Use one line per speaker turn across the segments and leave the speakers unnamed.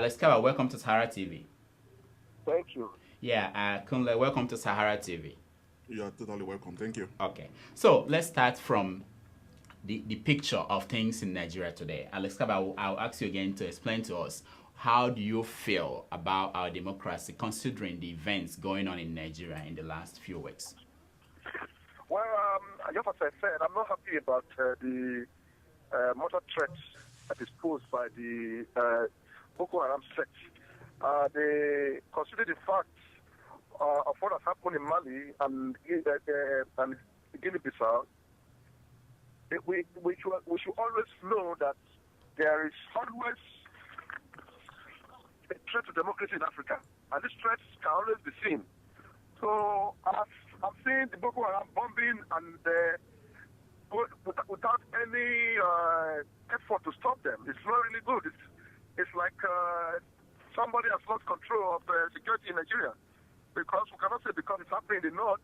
Alex Kabba, welcome to Sahara TV.
Thank you.
Yeah, Kunle, welcome to Sahara TV.
You are totally welcome. Thank you.
Okay, so let's start from the picture of things in Nigeria today. Alex Kabba, I'll ask you again to explain to us, how do you feel about our democracy considering the events going on in Nigeria in the last few weeks?
Well, just as I said, I'm not happy about the mortar threats that is posed by the Boko Haram sect. They consider the facts of what has happened in Mali and Guinea-Bissau. We should always know that there is always a threat to democracy in Africa, and these threats can always be seen. So I've seen the Boko Haram bombing and without any effort to stop them. It's not really good. It's like somebody has lost control of security in Nigeria, because we cannot say because it's happening in the north,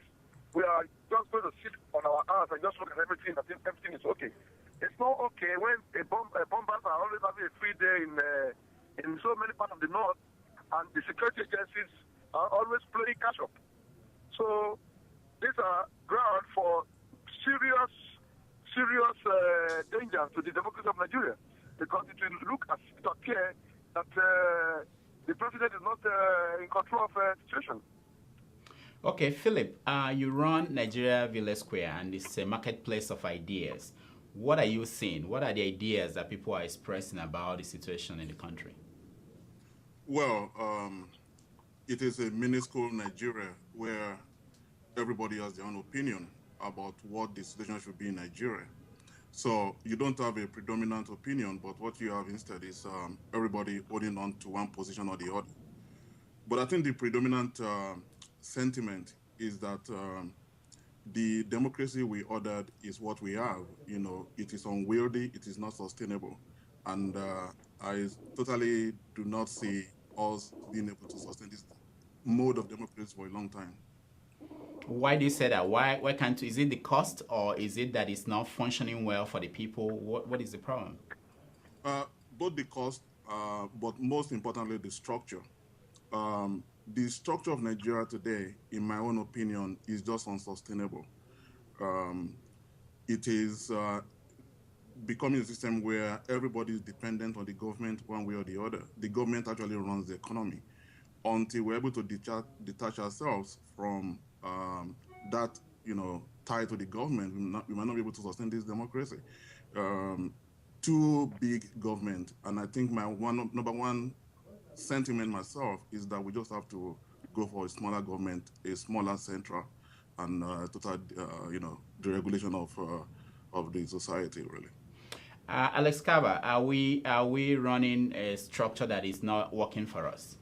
we are just going to sit on our hands and just look at everything and think everything is okay. It's not okay when bombers are always having a free day in so many parts of the north, and the security agencies are always playing catch up. So these are ground for serious danger to the democracy of Nigeria, because it will look as it appears that the president is not in control of the situation.
Okay, Philip, you run NigeriaVillage Square, and it's a marketplace of ideas. What are you seeing? What are the ideas that people are expressing about the situation in the country?
Well, it is a minuscule Nigeria where everybody has their own opinion about what the situation should be in Nigeria. So you don't have a predominant opinion, but what you have instead is everybody holding on to one position or the other. But I think the predominant sentiment is that the democracy we ordered is what we have. You know, it is unwieldy, it is not sustainable. And I totally do not see us being able to sustain this mode of democracy for a long time.
Why do you say that? Why can't, is it the cost, or is it that it's not functioning well for the people? What is the problem?
Both the cost, but most importantly, the structure. The structure of Nigeria today, in my own opinion, is just unsustainable. It is becoming a system where everybody is dependent on the government one way or the other. The government actually runs the economy. Until we're able to detach ourselves from that, tie to the government, we might not be able to sustain this democracy. Too big government, and I think my number one sentiment myself is that we just have to go for a smaller government, a smaller central, and total, deregulation of the society, really.
Alex Kabba, are we running a structure that is not working for us?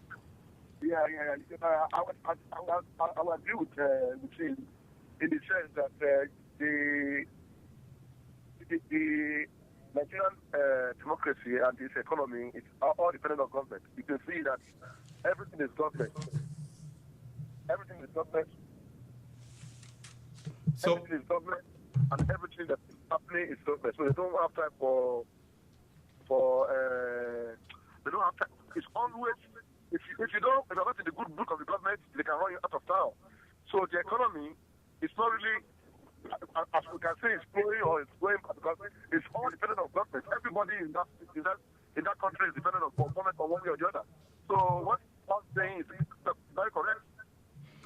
Yeah. I would agree with him in the sense that the Nigerian democracy and its economy is all dependent on government. You can see that everything is government. Everything is government. Everything is government, and everything that is happening is government. So they don't have time for they don't have time. It's always, if you're not in the good book of the government, they can run you out of town. So the economy is not really, as we can say, it's growing or it's going, because it's all dependent on government. Everybody in that country is dependent on government for one way or the other. So what I'm saying is very correct.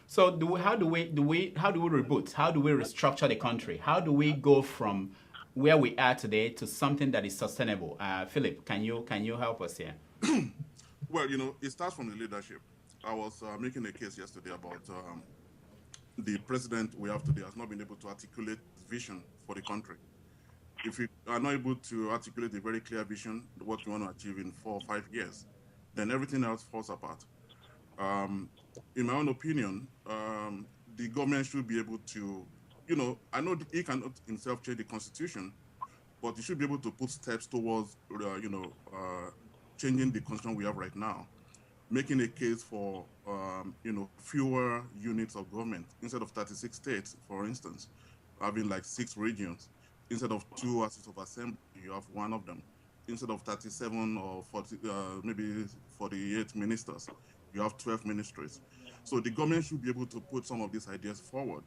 So how do we reboot? How do we restructure the country? How do we go from where we are today to something that is sustainable? Philip, can you help us here?
Well, it starts from the leadership. I was making a case yesterday about the president we have today has not been able to articulate vision for the country. If you are not able to articulate a very clear vision, what you want to achieve in 4 or 5 years, then everything else falls apart. In my own opinion, the government should be able to, I know he cannot himself change the constitution, but he should be able to put steps towards, changing the constitution we have right now, making a case for, fewer units of government instead of 36 states, for instance, having like 6 regions. Instead of 2 houses of assembly, you have 1 of them. instead of 37 or 40, maybe 48 ministers, you have 12 ministries. So the government should be able to put some of these ideas forward,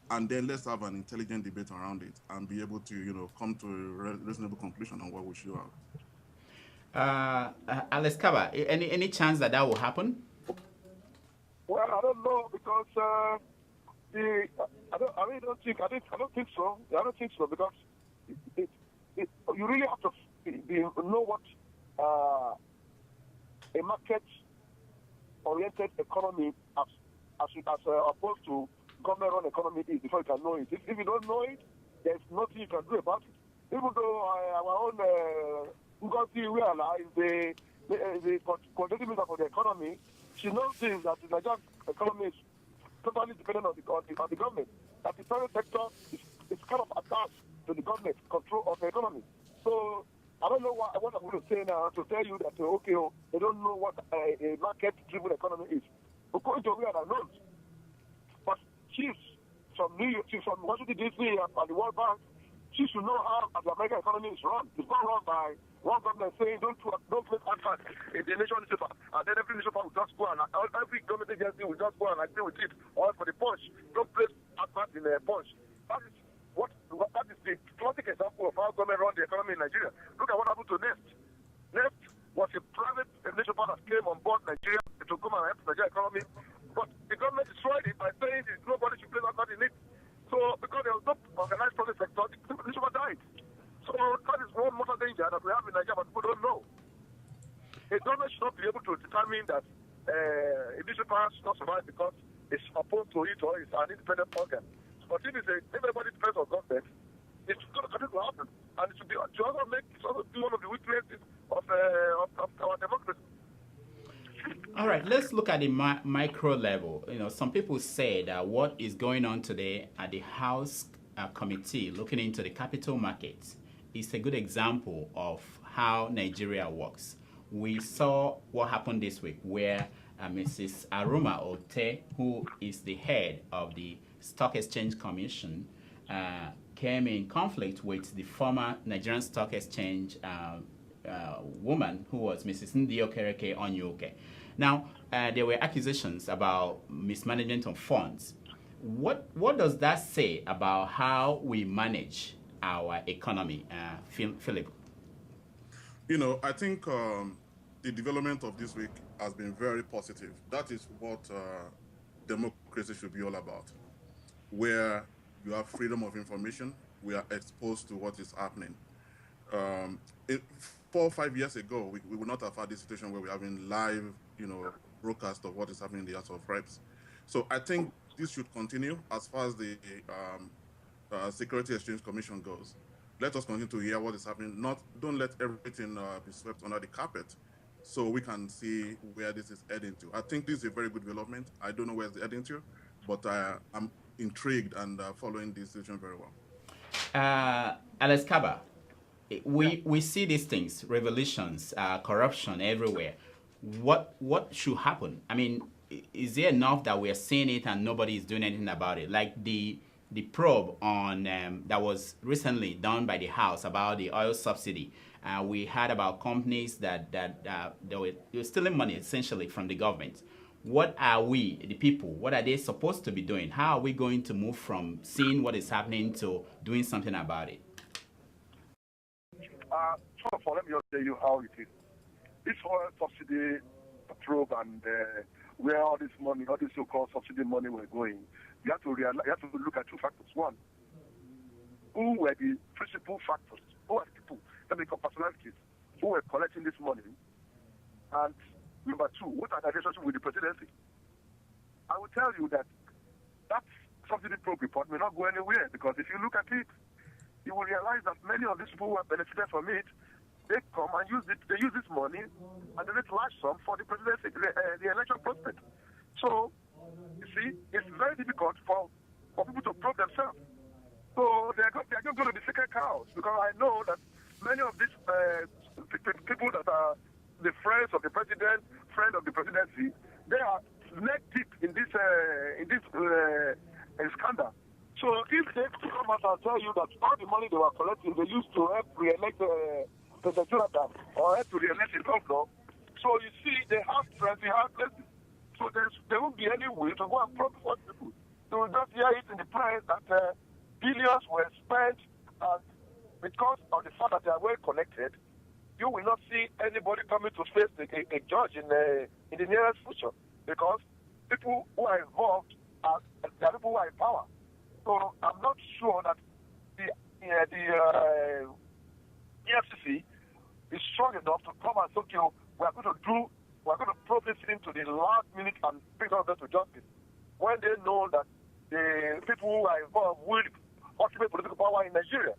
and then let's have an intelligent debate around it and be able to, come to a reasonable conclusion on what we should
have. Alex Kabba, any chance that will happen?
Well, I don't know because I don't think so. I don't think so because you really have to know what a market-oriented economy as opposed to government-run economy is before you can know it. If you don't know it, there's nothing you can do about it. Even though our own Ngozi Iweala is the coordinating minister for the economy, she knows things that the Nigerian economy is totally dependent on the government. That the private sector is kind of attached to the government control of the economy. So I don't know what I'm going to say now to tell you that they don't know what a market-driven economy is. According to Iweala knows, but she's from New York, she's from Washington D.C. and the World Bank. She should know how the American economy is run. It's not run by one government saying don't place adverts in the nation newspaper, and then every newspaper will just go and every government agency will just go and agree with it. Or for the Punch, don't place adverts in the Punch. That is the classic example of how government run the economy in Nigeria. Look at what happened to Nest. Nest was a private newspaper that came on board Nigeria to come and help the Nigerian economy, but the government destroyed it by saying nobody should place adverts in it. So because there was no organized private sector, the newspaper died. So that is one more danger that we have in Nigeria, but people don't know. A government should not be able to determine that a newspaper should not survive because it's opposed to it or it's an independent organ. But if everybody depends on government, it's going to continue to happen. And it should also be one of the weaknesses of our democracy.
All right, let's look at the micro level. Some people say that what is going on today at the House Committee looking into the capital markets is a good example of how Nigeria works. We saw what happened this week where Mrs. Aruma Ote, who is the head of the Stock Exchange Commission, came in conflict with the former Nigerian Stock Exchange woman who was Mrs. Ndio Kereke Onyuke. Now, there were accusations about mismanagement of funds. What does that say about how we manage our economy, Philip?
I think the development of this week has been very positive. That is what democracy should be all about, where you have freedom of information, we are exposed to what is happening. 4 or 5 years ago, we would not have had this situation where we're having live, broadcast of what is happening in the House of Reps. So I think this should continue as far as the Security Exchange Commission goes. Let us continue to hear what is happening. Don't let everything be swept under the carpet, so we can see where this is heading to. I think this is a very good development. I don't know where it's heading to, but I'm intrigued and following this situation very well.
Alex Kabba, we see these things, revolutions, corruption everywhere. What should happen? I mean, is there enough that we're seeing it and nobody is doing anything about it? Like the probe on that was recently done by the House about the oil subsidy. We heard about companies that they were stealing money essentially from the government. What are we, the people, what are they supposed to be doing? How are we going to move from seeing what is happening to doing something about it?
First of all, let me just tell you how it is. This oil subsidy probe and where all this money, all this so-called subsidy money were going, you have to look at two factors. One, who were the principal factors? Who are the people, let me call personalities, who were collecting this money? And number two, what are the relationship with the presidency? I will tell you that subsidy probe report may not go anywhere, because if you look at it, you will realize that many of these people who have benefited from it, they come and use this money and they large sum for the presidency, the election prospect. So, you see, it's very difficult for people to prove themselves. So they're just going to be sacred cows, because I know that many of these people that are the friends of the president, friend of the presidency, they are neck deep in this scandal. So if they come out and tell you that all the money they were collecting, they used to help re-elect President Jonathan or to re-elect the governor. So you see, they have strength, they have places. So there won't be any way to go and probe for people. They will just hear it in the press that billions were spent, and because of the fact that they are well connected, you will not see anybody coming to face a judge in the nearest future, because people who are involved are people who are in power. So I'm not sure that the EFCC is strong enough to come and say, okay, we're going to probe this into the last minute and bring them to justice, when they know that the people who are involved will occupy political power in Nigeria.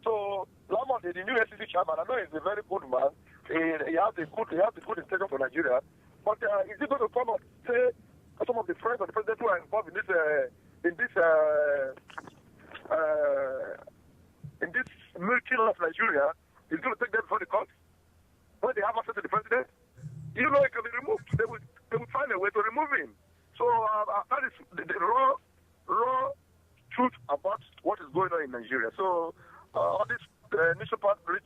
So Lamont, the new SEC chairman, I know he's a very good man. He has a good intention for Nigeria. But is he going to come and say some of the friends of the president who are involved in this milking of Nigeria, is going to take them before the court when they have access to the president? You know, it can be removed. They will find a way to remove him. So that is the raw truth about what is going on in Nigeria. So all this initial part, right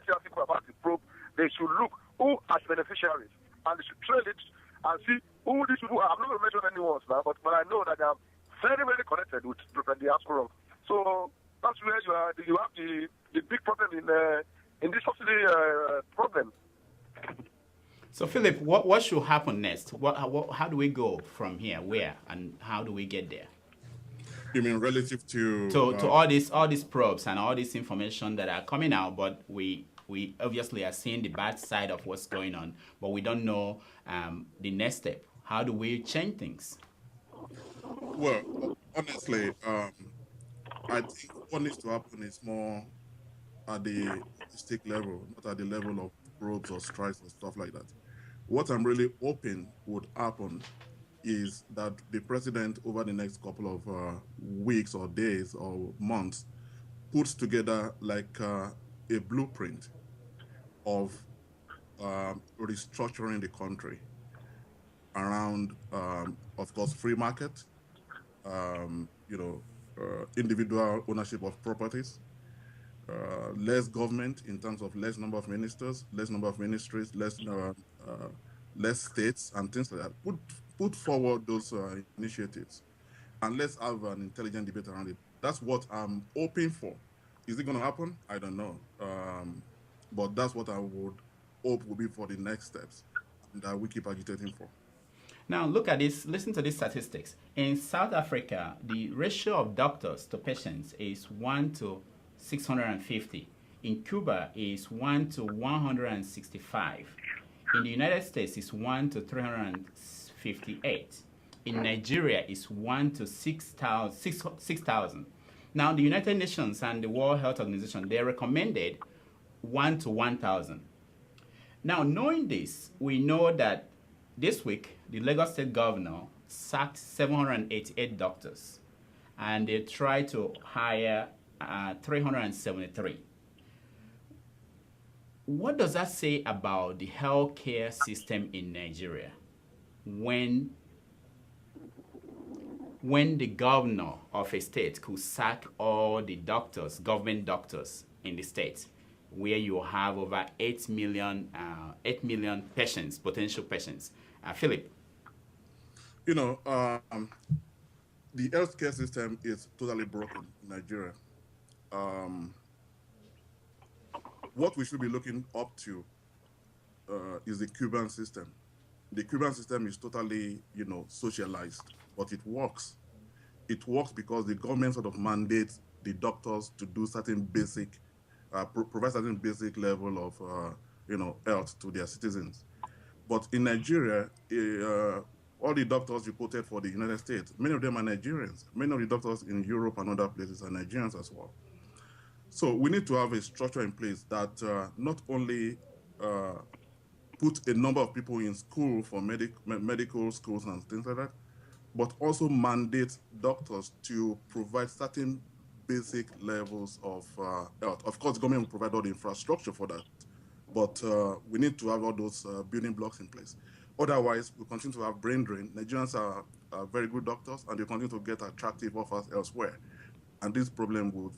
article about the probe, they should look who are beneficiaries, and they should trail it and see who these people are. I'm not going to mention any ones now, but I know that they are very, very connected with the diaspora. So that's where you have the big problem in this subsidy problem.
So, Philip, what should happen next? How do we go from here? Where and how do we get there?
You mean relative to
all these probes and all this information that are coming out, but we obviously are seeing the bad side of what's going on, but we don't know the next step. How do we change things?
Well, honestly, I think what needs to happen is more at the state level, not at the level of probes or strikes or stuff like that. What I'm really hoping would happen is that the president, over the next couple of weeks or days or months, puts together like a blueprint of restructuring the country around, of course, free market, individual ownership of properties, less government in terms of less number of ministers, less number of ministries, less states and things like that. Put forward those initiatives, and let's have an intelligent debate around it. That's what I'm hoping for. Is it going to happen? I don't know. But that's what I would hope will be for the next steps that we keep agitating for.
Now, look at this. Listen to these statistics. In South Africa, the ratio of doctors to patients is 1 to 650. In Cuba, is 1 to 165. In the United States, it's 1 to 358. In Nigeria, it's 1 to 6,000. Now, the United Nations and the World Health Organization, they recommended 1 to 1,000. Now, knowing this, we know that this week, the Lagos State Governor sacked 788 doctors, and they tried to hire 373. What does that say about the healthcare system in Nigeria when the governor of a state could sack all the doctors, government doctors in the state, where you have over 8 million patients, potential patients? Philip?
The healthcare system is totally broken in Nigeria. What we should be looking up to is the Cuban system. The Cuban system is totally, socialized, but it works. It works because the government sort of mandates the doctors to do certain basic, provide certain basic level of, health to their citizens. But in Nigeria, all the doctors reported for the United States, many of them are Nigerians. Many of the doctors in Europe and other places are Nigerians as well. So we need to have a structure in place that not only put a number of people in school for medical schools and things like that, but also mandate doctors to provide certain basic levels of health. Of course, the government will provide all the infrastructure for that, but we need to have all those building blocks in place. Otherwise, we continue to have brain drain. Nigerians are very good doctors, and they continue to get attractive offers elsewhere. And this problem would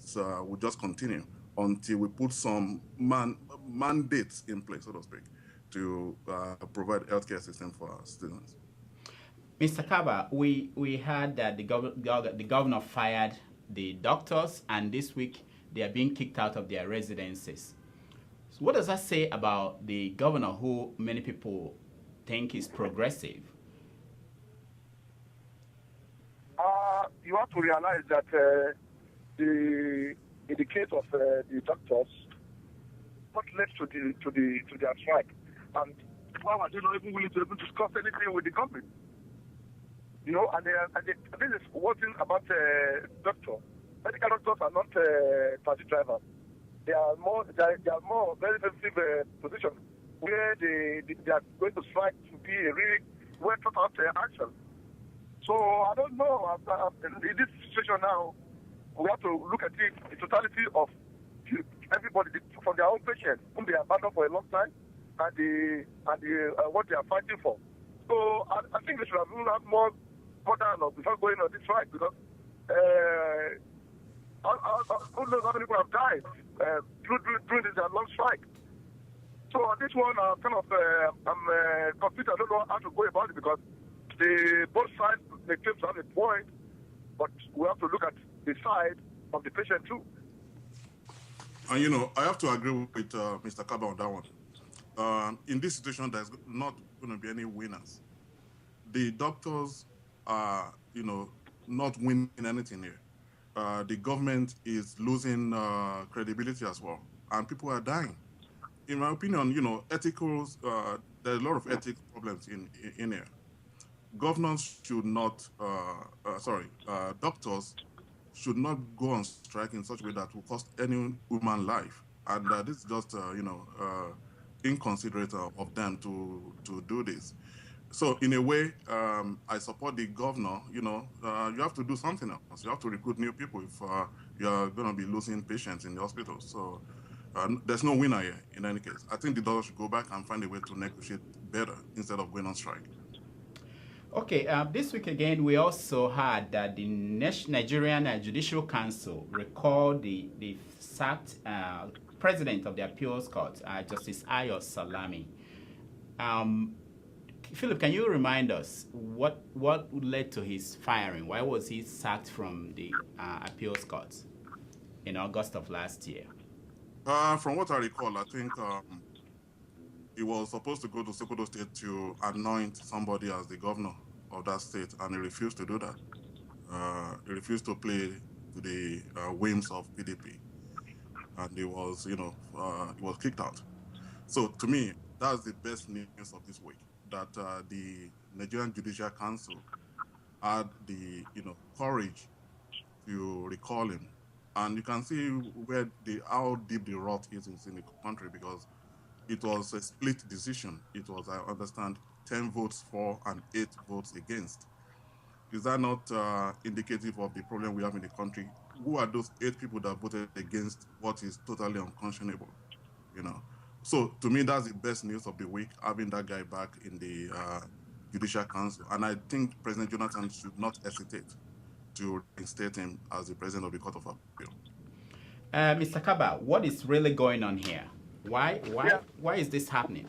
just continue until we put some mandates in place, so to speak, to provide healthcare system for our students.
Mr. Kabba, we heard that the governor fired the doctors, and this week they are being kicked out of their residences. So what does that say about the governor, who many people think is progressive?
You have to realize that in the case of the doctors, what led to their strike, and why were they not even willing to even discuss anything with the government? You know, and this is one thing about doctors. Medical doctors are not taxi drivers. They are more very sensitive position where they are going to strike to be a really well thought out action. So I don't know. In this situation now, we have to look at it, the totality of everybody from their own patients whom they abandoned for a long time, and what they are fighting for. So I think they should have more dialogue before going on this strike, because who knows how many people have died during this long strike. So on this one, I'm confused. I don't know how to go about it, because both sides they claim to have a point, but we have to look at the side of the patient too.
And you know, I have to agree with Mr. Kabba on that one. In this situation, there's not going to be any winners. The doctors are, you know, not winning anything here. The government is losing credibility as well, and people are dying. In my opinion, you know, there's a lot of ethical problems in here. Governors should not, doctors should not go on strike in such a way that will cost any human life. And this is just, inconsiderate of them to do this. So in a way, I support the governor. You know, you have to do something else. You have to recruit new people if you are going to be losing patients in the hospital. So there's no winner here in any case. I think the doctor should go back and find a way to negotiate better instead of going on strike.
Okay, this week again, we also heard that the Nigerian Judicial Council recalled the sacked president of the appeals court, Justice Ayo Salami. Philip, can you remind us what led to his firing? Why was he sacked from the appeals court in August of last year?
From what I recall, I think he was supposed to go to Sokoto State to anoint somebody as the governor of that state, and he refused to do that. He refused to play to the whims of PDP, and he was, he was kicked out. So to me, that's the best news of this week, that the Nigerian Judicial Council had the, courage to recall him. And you can see how deep the rot is in the country, because it was a split decision. It was, I understand, 10 votes for and 8 votes against. Is that not indicative of the problem we have in the country? Who are those 8 people that voted against what is totally unconscionable? So to me, that's the best news of the week, having that guy back in the Judicial Council. And I think President Jonathan should not hesitate to reinstate him as the president of the Court of Appeal.
Mr. Kabba, what is really going on here? Why is this happening?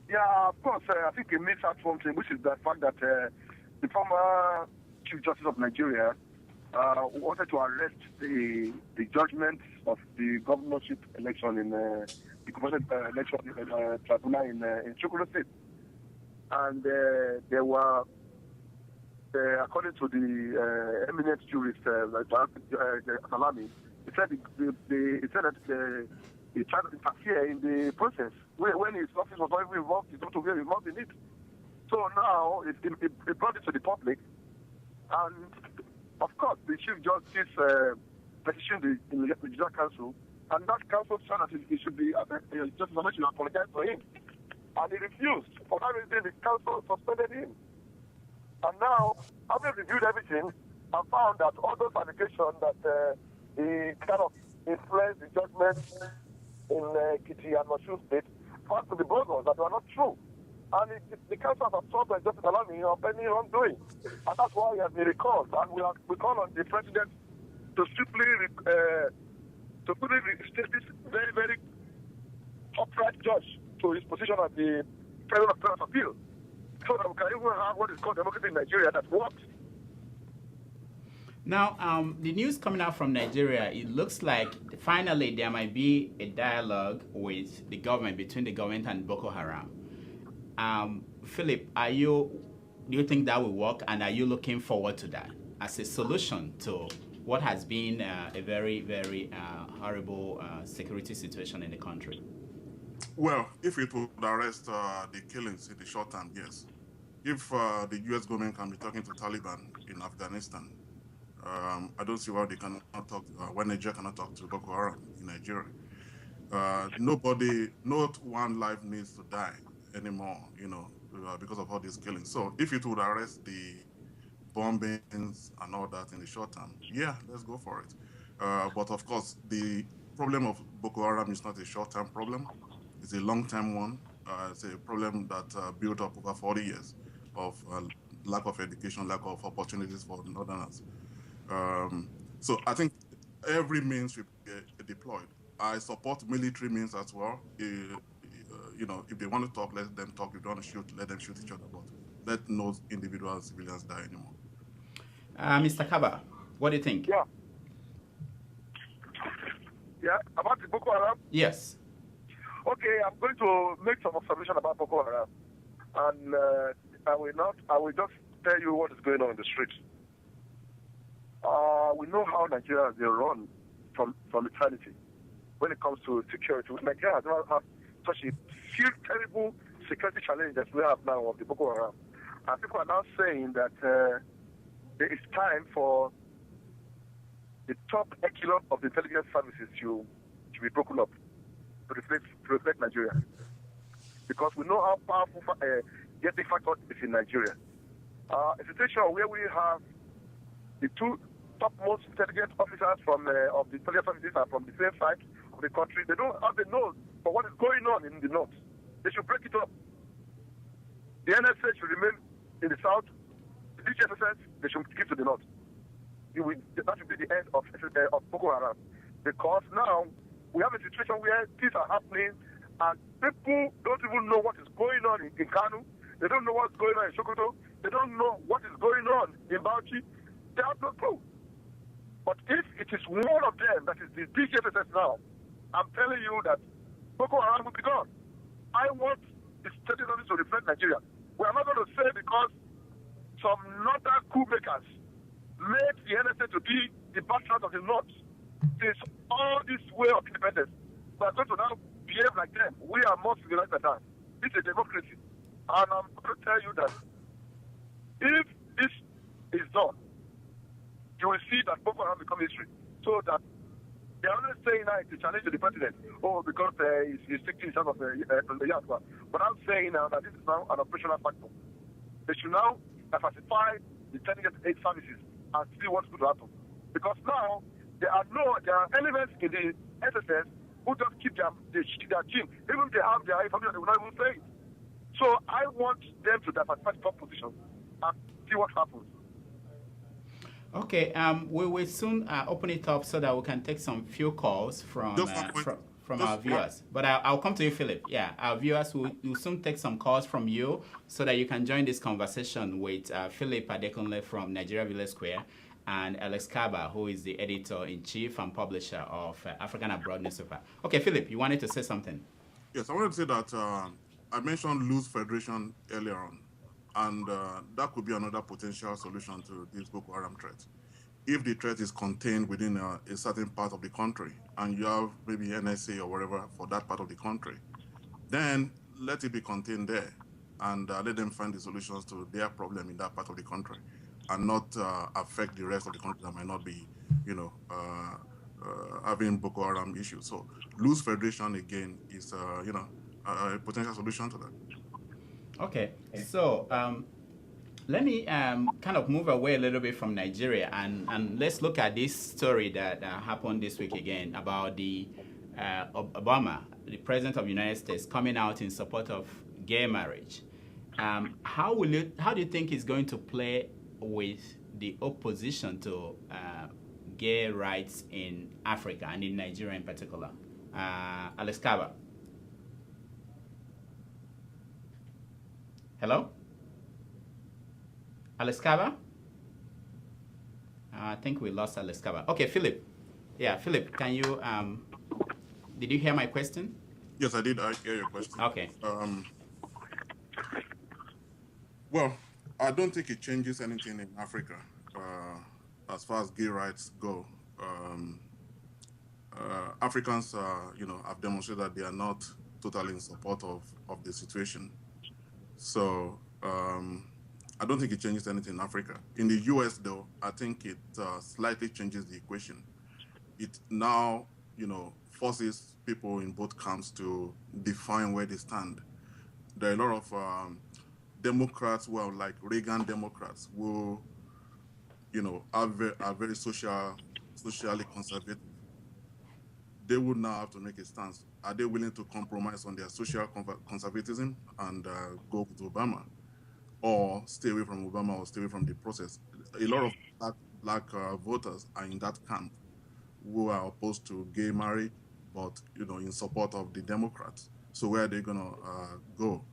Yeah, of course. I think it missed out one thing, which is the fact that the former Chief Justice of Nigeria wanted to arrest the judgment of the governorship election in the governorship election tribunal in Sokoto State, and there were, according to the eminent jurist Salami, he said that he tried to interfere in the process when his office was not even involved. He's not to be involved in it. So now it brought it to the public, and of course the Chief Justice petitioned the Judicial Council, and that council said that it should be Justice Salami should apologize for him, and he refused. For that reason, the council suspended him. And now, having reviewed everything, I found that all those allegations that he kind of influenced the judgment in Kiti and Mashu State found to be bogus, that they are not true. And the council has absorbed Justice Salami of any wrongdoing. And that's why he has been recalled. And we call on the president to strictly to put reinstate this very, very upright judge to his position as the president of Court of Appeal, so that we can even have what is called democracy in Nigeria that works.
Now, the news coming out from Nigeria, it looks like finally there might be a dialogue with the government, between the government and Boko Haram. Philip, do you think that will work, and are you looking forward to that as a solution to what has been a very, very horrible security situation in the country?
Well, if it would arrest the killings in the short term, yes. If the U.S. government can be talking to Taliban in Afghanistan, I don't see why they cannot talk. When Nigeria cannot talk to Boko Haram in Nigeria, not one life needs to die anymore, because of all these killings. So if it would arrest the bombings and all that in the short term, yeah, let's go for it. But of course, the problem of Boko Haram is not a short-term problem. It's a long-term one. It's a problem that built up over 40 years of lack of education, lack of opportunities for northerners. So I think every means should be deployed. I support military means as well. If they want to talk, let them talk. If they want to shoot, let them shoot each other. But let no individual civilians die anymore.
Mr. Kabba, what do you think?
Yeah, about the Boko Haram?
Yes.
Okay, I'm going to make some observation about Boko Haram. And I will just tell you what is going on in the streets. We know how Nigeria has been run from eternity when it comes to security. Nigeria has never had such a few terrible security challenges that we have now of the Boko Haram. And people are now saying that there is time for the top echelon of the intelligence services to be broken up to reflect Nigeria. Because we know how powerful getting factor is in Nigeria. A situation where we have the two topmost intelligence officers of the intelligence services are from the same side of the country. They don't have the nose for what is going on in the north. They should break it up. The NSA should remain in the south. The DGSS, they should give to the north. That should be the end of Boko Haram. Because now we have a situation where things are happening and people don't even know what is going on in Kanu. They don't know what's going on in Sokoto. They don't know what is going on in Bauchi. They have no clue. But if it is one of them that is the DGSS now, I'm telling you that Boko Haram will be gone. I want the state to reflect Nigeria. We are not going to say because some northern coup makers made the NSA to be the bastard of the north since all this way of independence. We are going to now behave like them. We are more civilized than that. It's a democracy. And I'm going to tell you that if this is done, you will see that Boko Haram become history. So that they are always saying that it's a challenge to the president. Because he's taking his out of the Yatwa. But I'm saying now that this is now an operational factor. They should now diversify the technical aid services and see what's going to happen. Because now there are elements in the SSS who just keep their gene. Even if they have their information, they will not even say it. So I want them to diversify the top positions and see what happens.
Okay, we will soon open it up so that we can take some few calls from our viewers. But I'll come to you, Philip. Yeah, our viewers will soon take some calls from you so that you can join this conversation with Philip Adekunle from NigeriaVillage Square and Alex Kabba, who is the editor-in-chief and publisher of African Abroad newspaper. Okay, Philip, you wanted to say something?
Yes, I wanted to say that I mentioned loose federation earlier on. And that could be another potential solution to this Boko Haram threat. If the threat is contained within a certain part of the country, and you have maybe NSA or whatever for that part of the country, then let it be contained there, and let them find the solutions to their problem in that part of the country, and not affect the rest of the country that might not be, having Boko Haram issues. So loose federation again is, a potential solution to that.
Okay, so let me kind of move away a little bit from Nigeria and let's look at this story that happened this week again about the Obama, the president of the United States, coming out in support of gay marriage. How do you think it's going to play with the opposition to gay rights in Africa and in Nigeria in particular? Alex Kabba. Hello? Alex Kabba? I think we lost Alex Kabba. Okay, Philip. Yeah, Philip, can you, did you hear my question?
Yes, I did. I hear your question.
Okay.
Well, I don't think it changes anything in Africa as far as gay rights go. Africans, have demonstrated that they are not totally in support of the situation. So I don't think it changes anything in Africa. In the US, though, I think it slightly changes the equation. It now, forces people in both camps to define where they stand. There are a lot of Democrats, like Reagan Democrats, who, are very socially conservative. They would now have to make a stance. Are they willing to compromise on their social conservatism and go with Obama, or stay away from Obama, or stay away from the process? A lot of black voters are in that camp, who are opposed to gay marriage, but in support of the Democrats. So where are they gonna go?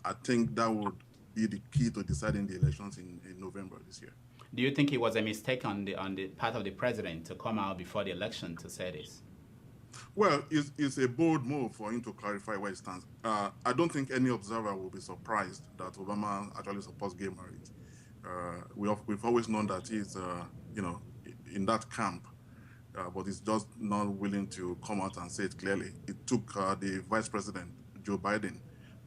I think that would be the key to deciding the elections in November this year.
Do you think it was a mistake on the part of the president to come out before the election to say this?
Well, it's a bold move for him to clarify where he stands. I don't think any observer will be surprised that Obama actually supports gay marriage. We've always known that he's, in that camp, but he's just not willing to come out and say it clearly. It took the vice president, Joe Biden,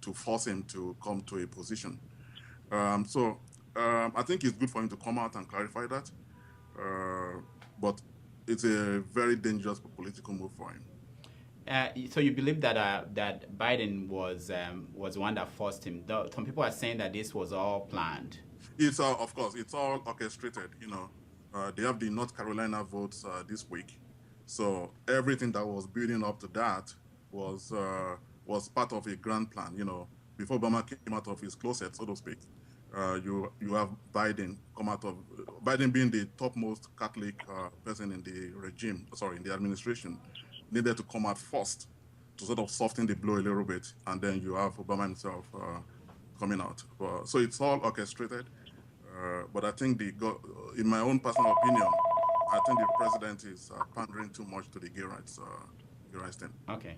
to force him to come to a position. So I think it's good for him to come out and clarify that. But it's a very dangerous political move for him.
So you believe that that Biden was the one that forced him? Some people are saying that this was all planned.
It's of course, it's all orchestrated. They have the North Carolina votes this week, so everything that was building up to that was part of a grand plan. Before Obama came out of his closet, so to speak, you have Biden Biden being the topmost Catholic person in the administration, needed to come out first to sort of soften the blow a little bit, and then you have Obama himself coming out. So it's all orchestrated. But I think in my own personal opinion, I think the president is pandering too much to the gay rights thing.
Okay.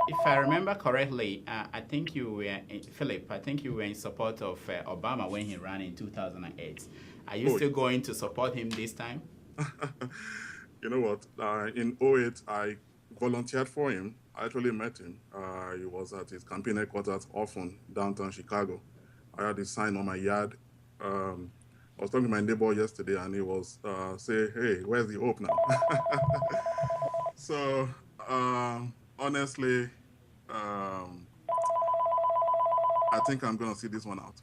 If I remember correctly, I think you were, Philip, I think you were in support of Obama when he ran in 2008. Are you still going to support him this time?
You know what? In 2008, I volunteered for him. I actually met him. He was at his campaign headquarters often, downtown Chicago. I had his sign on my yard. I was talking to my neighbor yesterday, and he was saying, "Hey, where's the hope now?" So, honestly, I think I'm going to see this one out.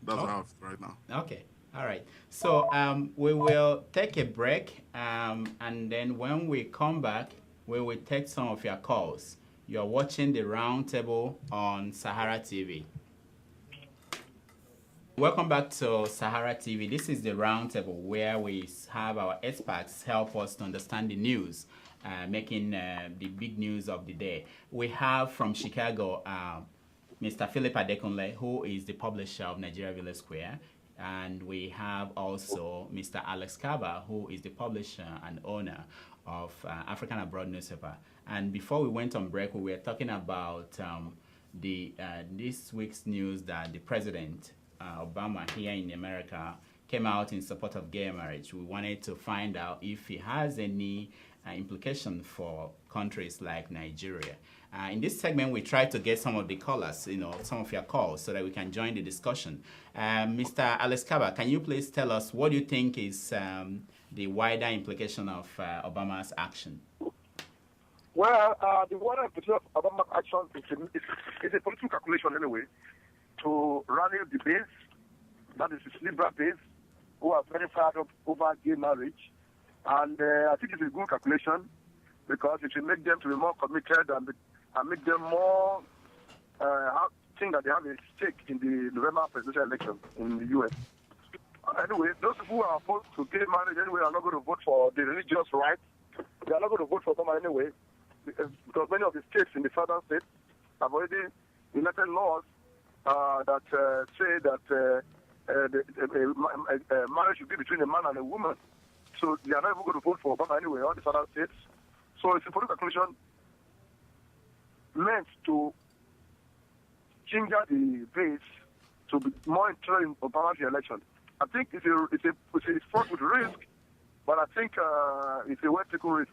That's how I feel right now.
Okay. All right. So we will take a break, and then when we come back, we will take some of your calls. You're watching the Roundtable on Sahara TV. Welcome back to Sahara TV. This is the Roundtable, where we have our experts help us to understand the news, making the big news of the day. We have from Chicago Mr. Philip Adekunle, who is the publisher of NigeriaVillage Square. And we have also Mr. Alex Kabba, who is the publisher and owner of African Abroad newspaper. And before we went on break, we were talking about this week's news that the president, Obama, here in America, came out in support of gay marriage. We wanted to find out if he has any implication for countries like Nigeria. In this segment, we try to get some of the callers, some of your calls, so that we can join the discussion. Mr. Alex Kabba, can you please tell us what you think is the wider implication of Obama's action?
Well, the wider implication of Obama's action is a political calculation anyway, to rally the base, that is his liberal base, who are very fired up over gay marriage. And I think it's a good calculation, because it will make them to be more committed and make them more think that they have a stake in the November presidential election in the U.S. anyway, those who are opposed to gay marriage anyway are not going to vote for the religious right. They are not going to vote for Obama anyway, because many of the states in the southern states have already enacted laws that say that marriage should be between a man and a woman. So they are not even going to vote for Obama anyway, all the southern states. So it's a political conclusion meant to ginger the base to be more interested in Obama's election. I think it's fraught with risk, but I think it's a well-taken risk.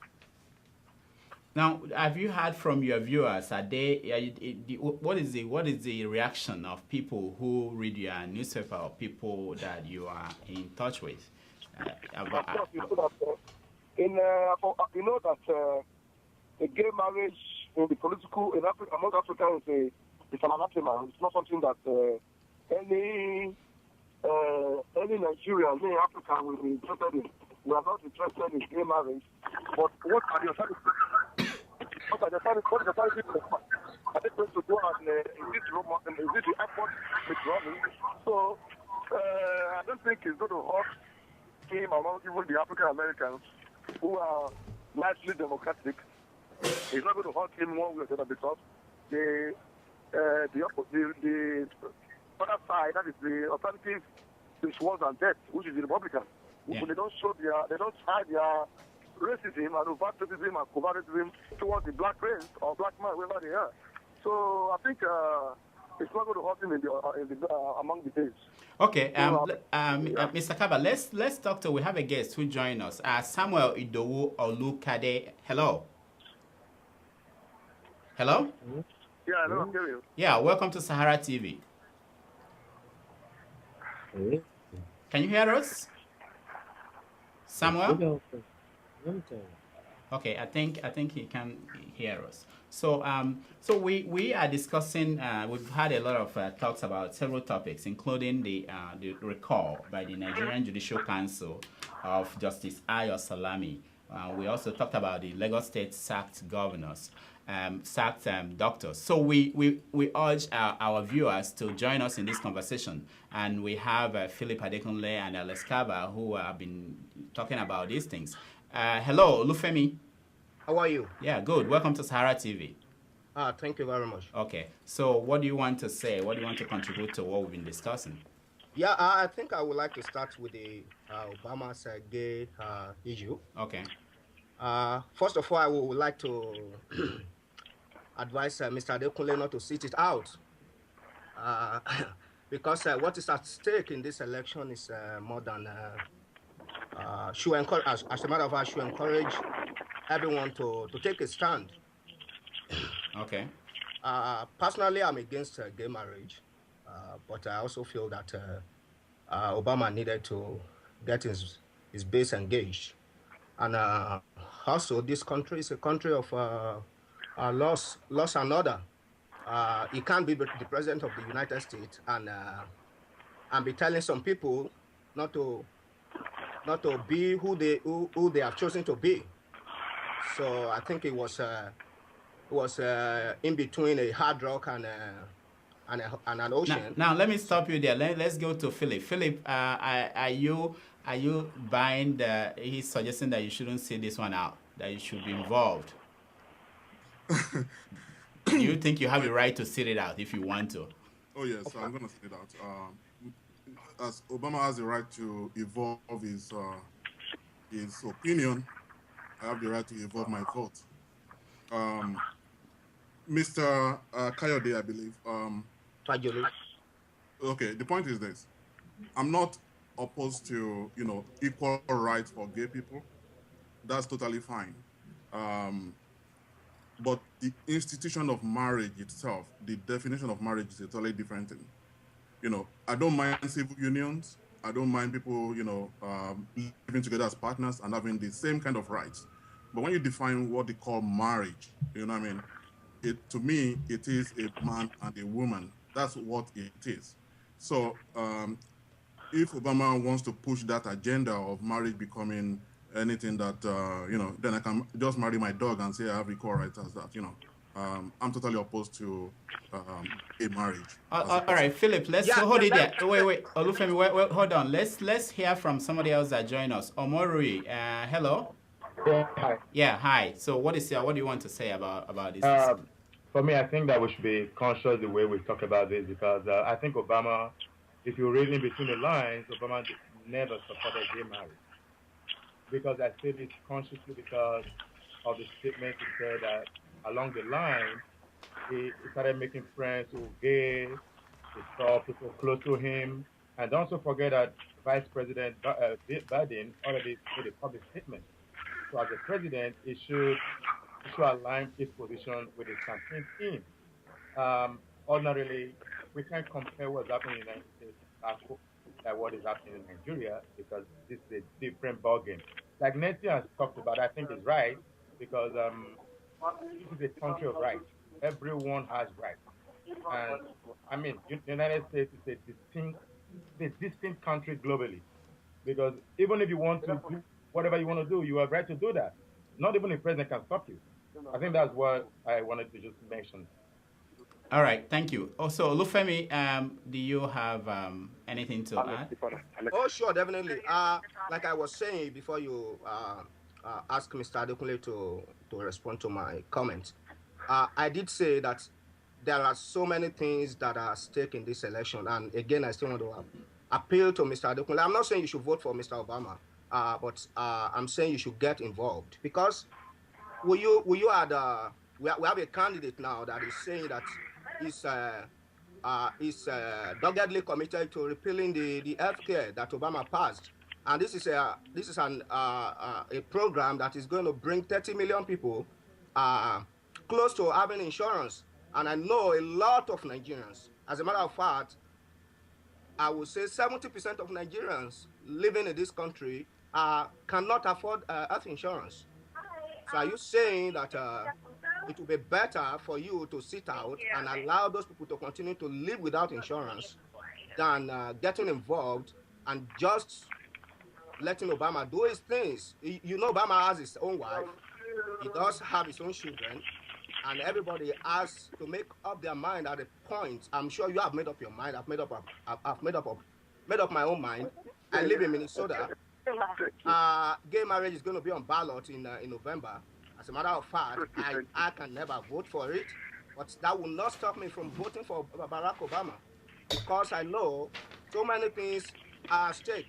Now, have you heard from your viewers? Are they? What is the reaction of people who read your newspaper or people that you are in touch with?
Of course, you know that a gay marriage in the political among Africans is an anathema. It's not something that any Nigerian, any African will be interested in. We are not interested in gay marriage. But what are the alternatives? What are the alternatives? Are they going to go and is it the airport with Robbie? So I don't think it's going to hurt him among even the African Americans who are largely democratic. It's not going to hurt him one way or the other because the other side, that is the alternative, is worse than death, which is the Republican.
Yeah.
They don't hide their racism and overt racism and covert racism towards the black race or black man, wherever they are. So I think it's not going to hurt him among the days.
Okay, Mr. Kabba, let's talk to. We have a guest who joined us. Samuel Idowu Olukade. Hello. Hello.
Yeah, hello. I'm hearing you.
Yeah, welcome to Sahara TV. Can you hear us, Samuel? Okay, I think he can hear us. So so we are discussing. We've had a lot of talks about several topics, including the recall by the Nigerian Judicial Council of Justice Ayo Salami. We also talked about the Lagos State sacked governors, sacked doctors. So we urge our viewers to join us in this conversation. And we have Philip Adekunle and Alex Kabba who have been talking about these things. Hello, Lufemi.
How are you?
Yeah, good. Welcome to Sahara TV.
Thank you very much.
Okay, so what do you want to say? What do you want to contribute to what we've been discussing?
Yeah, I think I would like to start with the Obama's gay issue.
Okay.
First of all, I would like to advise Mr. Adekunle not to sit it out. Because what is at stake in this election is more than... should encourage, as a matter of fact, should encourage everyone to take a stand.
Okay.
Personally, I'm against gay marriage, but I also feel that Obama needed to get his base engaged. And also, this country is a country of laws and order. He can't be the president of the United States and be telling some people not to be who they have chosen to be. So I think it was in between a hard rock and an ocean.
Now let me stop you there. Let's go to Philip. Philip, are you buying he's suggesting that you shouldn't see this one out, that you should be involved? Do you think you have the right to sit it out if you want to?
Oh yes, I'm going to sit it out. As Obama has the right to evolve his opinion, I have the right to evolve my vote. Mr. Kayode, I believe. Okay, the point is this. I'm not opposed to, equal rights for gay people. That's totally fine. But the institution of marriage itself, the definition of marriage is a totally different thing. I don't mind civil unions. I don't mind people, living together as partners and having the same kind of rights. But when you define what they call marriage, you know what I mean? To me, it is a man and a woman. That's what it is. So if Obama wants to push that agenda of marriage becoming anything that, then I can just marry my dog and say I have equal rights as that, I'm totally opposed to gay marriage.
All right, Philip, let's hold it there. Wait, Olufemi, wait, hold on. Let's hear from somebody else that joined us. Omorui, hello.
Yeah, hi.
Yeah, hi. So what do you want to say about this?
For me, I think that we should be conscious the way we talk about this, because I think Obama, if you read in between the lines, Obama never supported gay marriage. Because I say this consciously because of the statement he said that along the line, he started making friends who were gay, he saw people close to him, and don't also forget that Vice President Biden already made a public statement. So as a president, he should align his position with his campaign team. Ordinarily, we can't compare what's happening in the United States with what is happening in Nigeria, because this is a different ballgame. Like Nancy has talked about, I think is right, because this is a country of rights. Everyone has rights. And I mean, the United States is a distinct country globally, because even if you want to do whatever you want to do, you have right to do that. Not even the president can stop you. I think that's what I wanted to just mention.
All right, thank you. Also, Olufemi, do you have anything to add?
Oh, sure, definitely. Like I was saying before you asked Mr. Adekunle to respond to my comment, I did say that there are so many things that are at stake in this election. And again, I still want to appeal to Mr. Adekunle. I'm not saying you should vote for Mr. Obama, but I'm saying you should get involved, because we have a candidate now that is saying that is doggedly committed to repealing the health care that Obama passed, and this is a program that is going to bring 30 million people close to having insurance. And I know a lot of Nigerians. As a matter of fact, I would say 70% of Nigerians living in this country cannot afford health insurance. So are you saying that it would be better for you to sit out and allow those people to continue to live without insurance than getting involved and just letting Obama do his things? You know, Obama has his own wife. He does have his own children. And everybody has to make up their mind at a point. I'm sure you have made up your mind. I've made up my own mind. I live in Minnesota. Gay marriage is going to be on ballot in November. As a matter of fact, I can never vote for it, but that will not stop me from voting for Barack Obama, because I know so many things are at stake.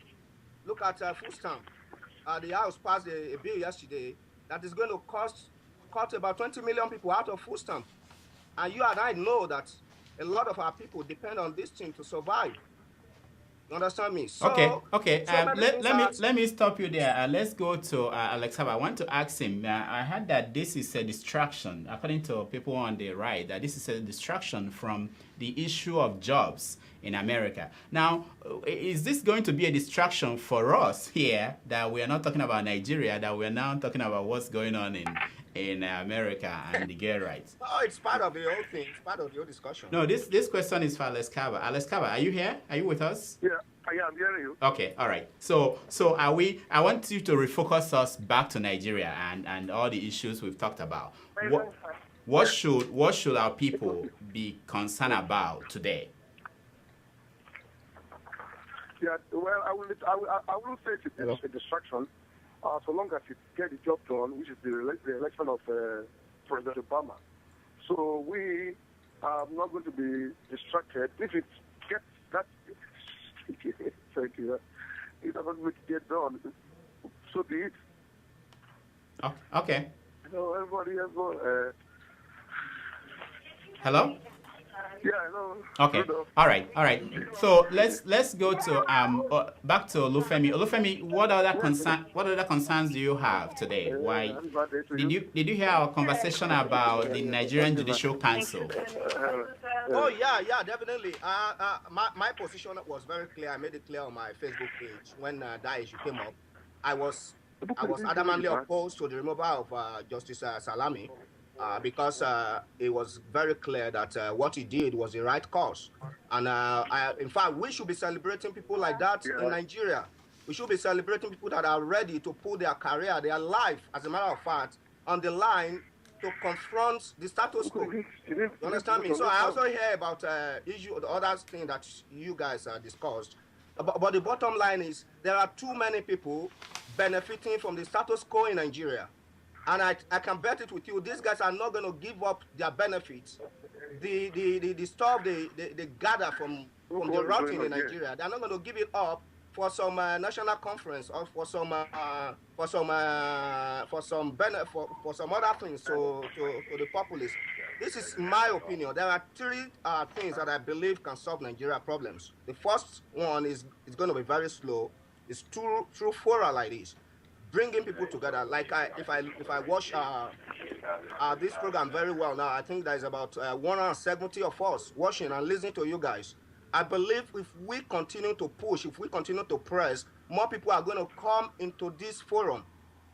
Look at food stamp. The House passed a bill yesterday that is going to cut about 20 million people out of food stamp. And you and I know that a lot of our people depend on this thing to survive. You understand me? So,
okay. Let me stop you there. Let's go to Alex Kabba. I want to ask him. I heard that this is a distraction, according to people on the right, that this is a distraction from the issue of jobs in America. Now, is this going to be a distraction for us here, that we are not talking about Nigeria, that we are now talking about what's going on in America and the gay rights?
Oh, it's part of the whole thing. It's part of the whole discussion.
No, this question is for Alex Kabba. Alex Kabba, are you here? Are you with us?
Yeah, I am hearing you.
Okay, all right. So I want you to refocus us back to Nigeria and all the issues we've talked about. What should our people be concerned about today?
Yeah, well, I will say it's a distraction. So long as you get the job done, which is the election of President Obama. So we are not going to be distracted. If it gets that, thank you. It doesn't make it get done, so be it.
Oh, okay.
So everybody has
Hello?
Yeah, no.
Okay. All right. So let's go to back to Olufemi. Olufemi, what other concerns do you have today? Why did you hear our conversation about the Nigerian Judicial Council?
Oh yeah, definitely. My position was very clear. I made it clear on my Facebook page when that issue came up. I was adamantly opposed to the removal of Justice Salami. Because it was very clear that what he did was the right cause. And in fact, we should be celebrating people like that in Nigeria. We should be celebrating people that are ready to put their career, their life, as a matter of fact, on the line to confront the status quo. You understand me? So I also hear about the other thing that you guys discussed. But the bottom line is there are too many people benefiting from the status quo in Nigeria. And I can bet it with you, these guys are not going to give up their benefits. The stuff they gather from the routing in Nigeria, they're not going to give it up for some national conference or for some other things to the populace. This is my opinion. There are three things that I believe can solve Nigeria problems. The first one is going to be very slow. It's through fora like this, bringing people together. Like if I watch this program very well now, I think there's about 170 of us watching and listening to you guys. I believe if we continue to push, if we continue to press, more people are going to come into this forum.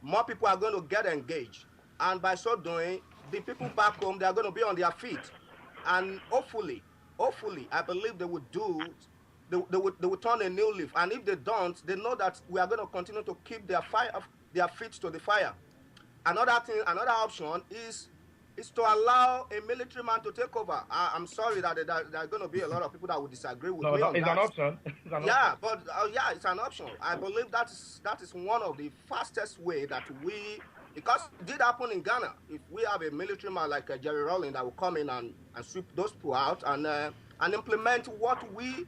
More people are going to get engaged. And by so doing, the people back home, they are going to be on their feet. And hopefully, I believe they would turn a new leaf. And if they don't, they know that we are going to continue to keep their feet to the fire. Another option is to allow a military man to take over. I'm sorry that there are going to be a lot of people that will disagree with me on that.
It's an option.
But it's an option. I believe that is one of the fastest way that because it did happen in Ghana. If we have a military man like Jerry Rawlings that will come in and sweep those people out and implement what we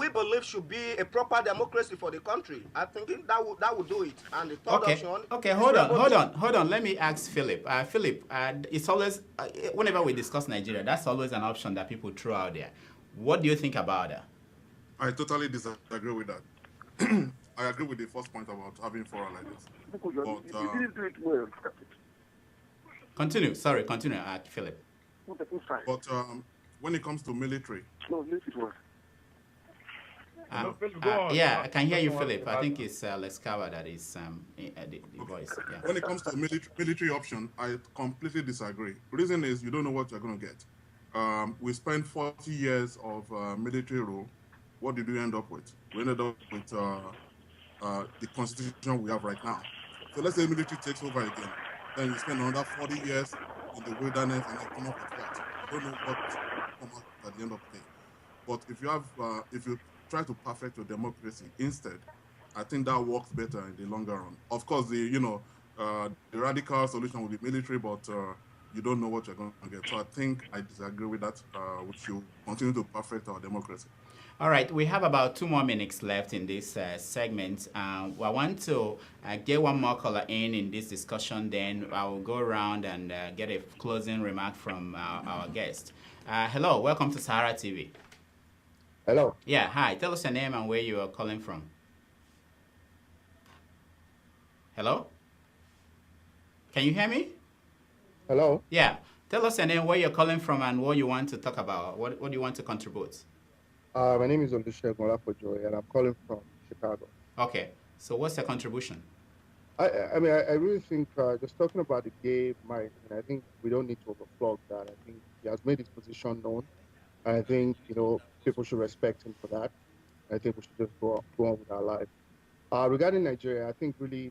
believe should be a proper democracy for the country. I think that would do it. And the third option.
Okay, hold on. Let me ask Philip. Philip, it's always whenever we discuss Nigeria, that's always an option that people throw out there. What do you think about that?
I totally disagree with that. I agree with the first point about having fora like this.
Continue, Philip.
But when it comes to military,
I can hear you, Philip. I think it's Lex Kabba that is the voice. Yeah.
When it comes to military option, I completely disagree. The reason is you don't know what you're going to get. We spent 40 years of military rule. What did we end up with? We ended up with the constitution we have right now. So let's say military takes over again. Then you spend another 40 years in the wilderness and then come up with what? You don't know what will come out at the end of the day. But if you try to perfect your democracy instead, I think that works better in the longer run. Of course, the radical solution would be military, but you don't know what you're going to get. So I think I disagree with that. We should continue to perfect our democracy.
All right, we have about 2 more minutes left in this segment. I want to get one more caller in this discussion, then I will go around and get a closing remark from our guest. Hello, welcome to Sahara TV.
Hello.
Yeah, hi. Tell us your name and where you are calling from. Hello? Can you hear me?
Hello.
Yeah. Tell us your name, where you're calling from, and what you want to talk about. What do you want to contribute?
My name is Olusegun Olapojoy, and I'm calling from Chicago.
Okay. So what's your contribution?
I really think just talking about the gay marriage, I think we don't need to overflog that. I think he has made his position known. I think, people should respect him for that. I think we should just go on with our life. Regarding Nigeria, I think really,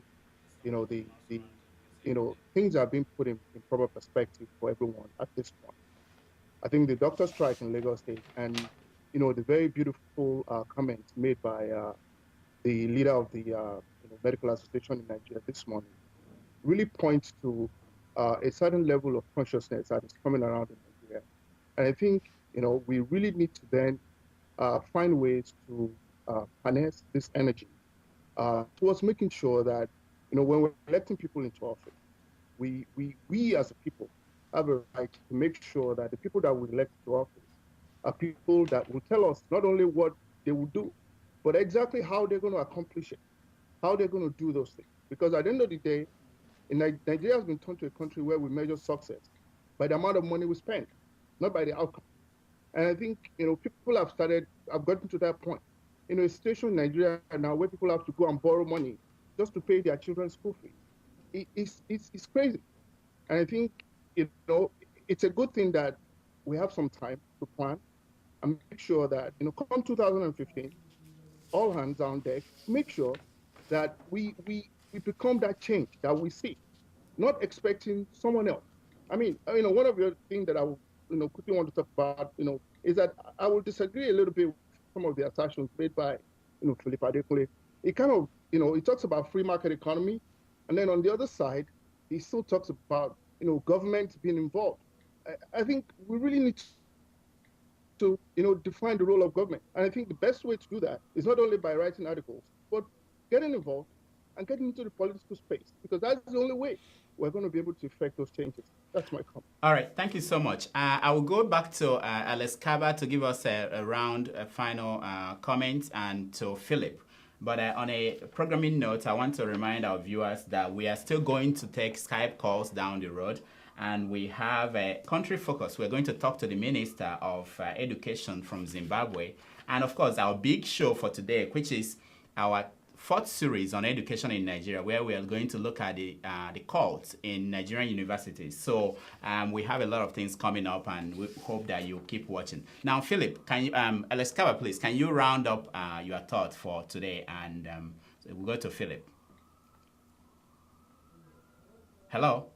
things are being put in proper perspective for everyone at this point. I think the doctor strike in Lagos State and, the very beautiful comments made by the leader of the Medical Association in Nigeria this morning really points to a certain level of consciousness that is coming around in Nigeria. And I think, we really need to then find ways to harness this energy towards making sure that, when we're electing people into office, we as a people have a right to make sure that the people that we elect to office are people that will tell us not only what they will do, but exactly how they're going to accomplish it, how they're going to do those things. Because at the end of the day, Nigeria has been turned to a country where we measure success by the amount of money we spend, not by the outcome. And I think, people have gotten to that point. A situation in Nigeria now where people have to go and borrow money just to pay their children's school fees. It's crazy. And I think, it's a good thing that we have some time to plan and make sure that, come 2015, all hands on deck, make sure that we become that change that we see. not expecting someone else. I mean, one of the things that I would, quickly want to talk about, is that I will disagree a little bit with some of the assertions made by, Philip Adekunle. It kind of, he talks about free market economy, and then on the other side, he still talks about, government being involved. I think we really need to, define the role of government. And I think the best way to do that is not only by writing articles, but getting involved and getting into the political space, because that's the only way we're going to be able to effect those changes. That's my comment.
All right, thank you so much. I will go back to Alex Kabba to give us a final comment, and to Philip. But on a programming note, I want to remind our viewers that we are still going to take Skype calls down the road, and we have a country focus. We're going to talk to the Minister of Education from Zimbabwe, and of course, our big show for today, which is our fourth series on education in Nigeria, where we are going to look at the cults in Nigerian universities. So we have a lot of things coming up, and we hope that you keep watching. Now, Philip, can you, Alex Kabba, please, can you round up your thought for today? And we'll go to Philip. Hello?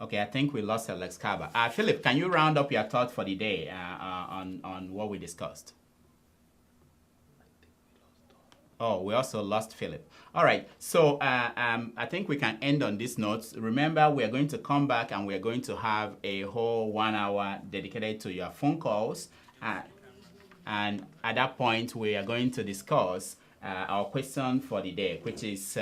Okay, I think we lost Alex Kabba. Philip, can you round up your thought for the day on what we discussed? Oh, we also lost Philip. All right, so I think we can end on this note. Remember, we are going to come back and we are going to have a whole 1 hour dedicated to your phone calls. And at that point, we are going to discuss our question for the day, which is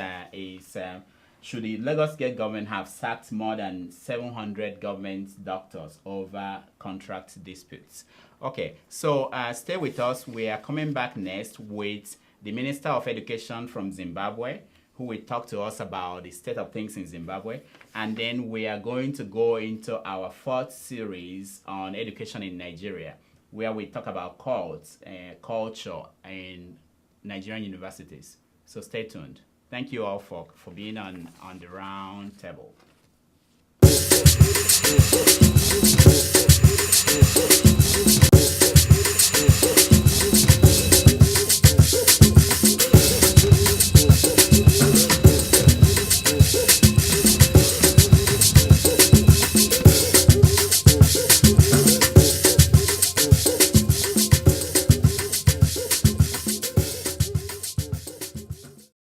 should the Lagos State government have sacked more than 700 government doctors over contract disputes? Okay, so stay with us. We are coming back next with the Minister of Education from Zimbabwe, who will talk to us about the state of things in Zimbabwe. And then we are going to go into our fourth series on education in Nigeria, where we talk about cults and culture in Nigerian universities. So stay tuned. Thank you all for being on the round table.